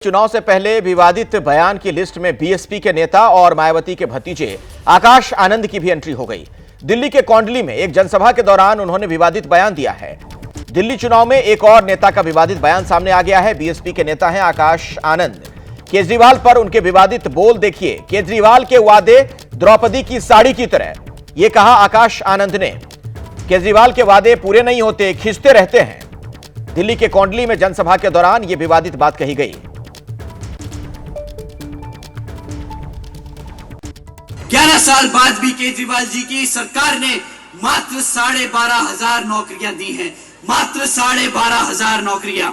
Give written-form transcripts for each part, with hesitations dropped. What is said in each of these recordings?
चुनाव से पहले विवादित बयान की लिस्ट में बीएसपी के नेता और मायावती के भतीजे आकाश आनंद की भी एंट्री हो गई। दिल्ली के कौंडली में एक जनसभा के दौरान उन्होंने विवादित बयान दिया है। दिल्ली चुनाव में एक और नेता का विवादित बयान सामने आ गया है। बीएसपी के नेता हैं आकाश आनंद। केजरीवाल पर उनके विवादित बोल देखिए। केजरीवाल के वादे द्रौपदी की साड़ी की तरह, यह कहा आकाश आनंद ने। केजरीवाल के वादे पूरे नहीं होते, खिंचते रहते हैं। दिल्ली के कौंडली में जनसभा के दौरान यह विवादित बात कही गई। 11 साल बाद भी केजरीवाल जी की सरकार ने मात्र 12,500 नौकरियां दी हैं। मात्र 12,500 नौकरियां।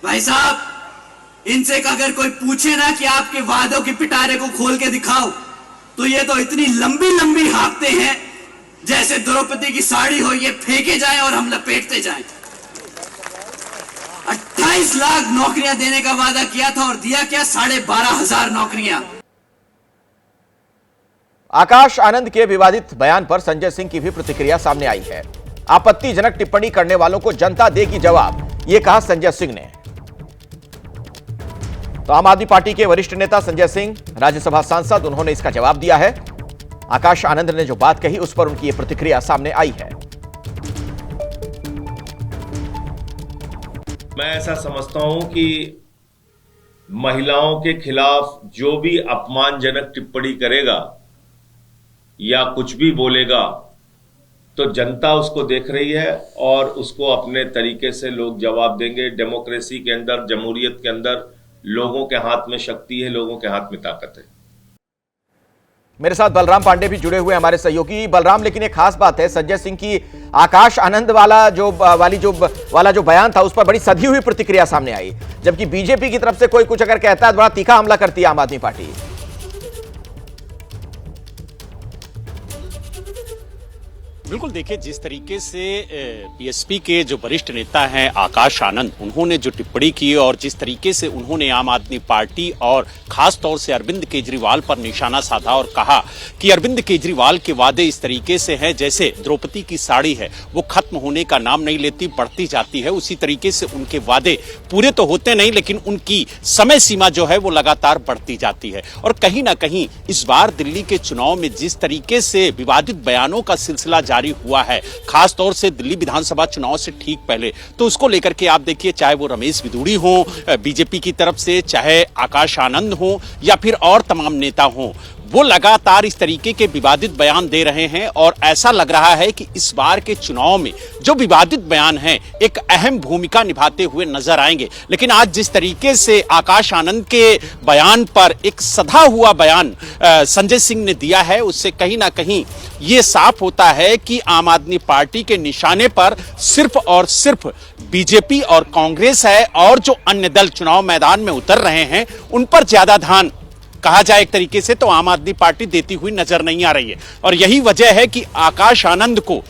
भाई साहब, इनसे अगर कोई पूछे ना कि आपके वादों के पिटारे को खोल के दिखाओ, तो ये तो इतनी लंबी लंबी हाँकते हैं जैसे द्रौपदी की साड़ी हो, ये फेंके जाए और हम लपेटते जाएं। 28 लाख नौकरियां देने का वादा किया था और दिया क्या? 12,500 नौकरियां। आकाश आनंद के विवादित बयान पर संजय सिंह की भी प्रतिक्रिया सामने आई है। आपत्तिजनक टिप्पणी करने वालों को जनता देगी जवाब, यह कहा संजय सिंह ने। तो आम आदमी पार्टी के वरिष्ठ नेता संजय सिंह, राज्यसभा सांसद, उन्होंने इसका जवाब दिया है। आकाश आनंद ने जो बात कही उस पर उनकी यह प्रतिक्रिया सामने आई है। मैं ऐसा समझता हूं कि महिलाओं के खिलाफ जो भी अपमानजनक टिप्पणी करेगा या कुछ भी बोलेगा, तो जनता उसको देख रही है और उसको अपने तरीके से लोग जवाब देंगे। डेमोक्रेसी के अंदर, जमहूरियत के अंदर लोगों के हाथ में शक्ति है, लोगों के हाथ में ताकत है। मेरे साथ बलराम पांडे भी जुड़े हुए हमारे सहयोगी। बलराम, लेकिन एक खास बात है, संजय सिंह की आकाश आनंद वाला जो बयान था उस पर बड़ी सधी हुई प्रतिक्रिया सामने आई, जबकि बीजेपी की तरफ से कोई कुछ अगर कहता है तो बड़ा तीखा हमला करती है आम आदमी पार्टी। बिल्कुल, देखिए, जिस तरीके से बीएसपी के जो वरिष्ठ नेता हैं आकाश आनंद, उन्होंने जो टिप्पणी की और जिस तरीके से उन्होंने आम आदमी पार्टी और खास तौर से अरविंद केजरीवाल पर निशाना साधा और कहा कि अरविंद केजरीवाल के वादे इस तरीके से हैं जैसे द्रौपदी की साड़ी है, वो खत्म होने का नाम नहीं लेती, बढ़ती जाती है। उसी तरीके से उनके वादे पूरे तो होते नहीं, लेकिन उनकी समय सीमा जो है वो लगातार बढ़ती जाती है। और कहीं ना कहीं इस बार दिल्ली के चुनाव में जिस तरीके से विवादित बयानों का सिलसिला जारी हुआ है, खास तौर से दिल्ली विधानसभा चुनाव से ठीक पहले, तो उसको लेकर के आप देखिए, चाहे वो रमेश बिधूड़ी हो बीजेपी की तरफ से, चाहे आकाश आनंद हो या फिर और तमाम नेता हो, वो लगातार इस तरीके के विवादित बयान दे रहे हैं। और ऐसा लग रहा है कि इस बार के चुनाव में जो विवादित बयान हैं एक अहम भूमिका निभाते हुए नजर आएंगे। लेकिन आज जिस तरीके से आकाश आनंद के बयान पर एक सधा हुआ बयान संजय सिंह ने दिया है, उससे कहीं ना कहीं ये साफ होता है कि आम आदमी पार्टी के निशाने पर सिर्फ और सिर्फ बीजेपी और कांग्रेस है, और जो अन्य दल चुनाव मैदान में उतर रहे हैं उन पर ज्यादा ध्यान, कहा जाए एक तरीके से, तो आम आदमी पार्टी देती हुई नजर नहीं आ रही है। और यही वजह है कि आकाश आनंद को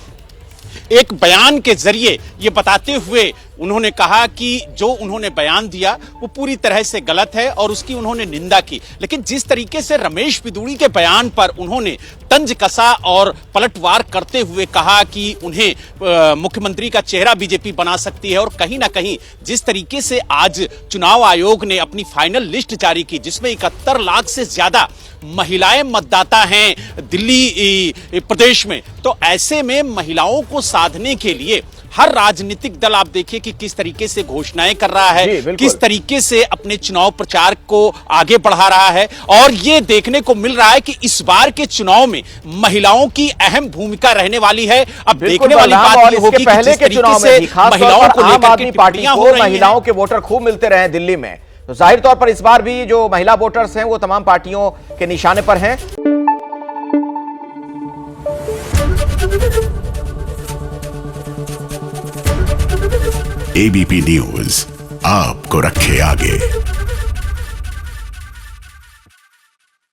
एक बयान के जरिए ये बताते हुए उन्होंने कहा कि जो उन्होंने बयान दिया वो पूरी तरह से गलत है और उसकी उन्होंने निंदा की। लेकिन जिस तरीके से रमेश बिधूड़ी के बयान पर उन्होंने तंज कसा और पलटवार करते हुए कहा कि उन्हें मुख्यमंत्री का चेहरा बीजेपी बना सकती है, और कहीं ना कहीं जिस तरीके से आज चुनाव आयोग ने अपनी फाइनल लिस्ट जारी की जिसमें 71 लाख से ज्यादा महिलाएं मतदाता हैं दिल्ली प्रदेश में, तो ऐसे में महिलाओं को साधने के लिए हर राजनीतिक दल आप देखिए कि किस तरीके से घोषणाएं कर रहा है, किस तरीके से अपने चुनाव प्रचार को आगे बढ़ा रहा है। और ये देखने को मिल रहा है कि इस बार के चुनाव में महिलाओं की अहम भूमिका रहने वाली है। अब देखने वाली बात ये होगी कि पहले के चुनाव में महिलाओं को आम आदमी पार्टी को महिलाओं के वोटर खूब मिलते रहे दिल्ली में, तो जाहिर तौर पर इस बार भी जो महिला वोटर्स हैं वो तमाम पार्टियों के निशाने पर हैं। एबीपी न्यूज आपको रखे आगे।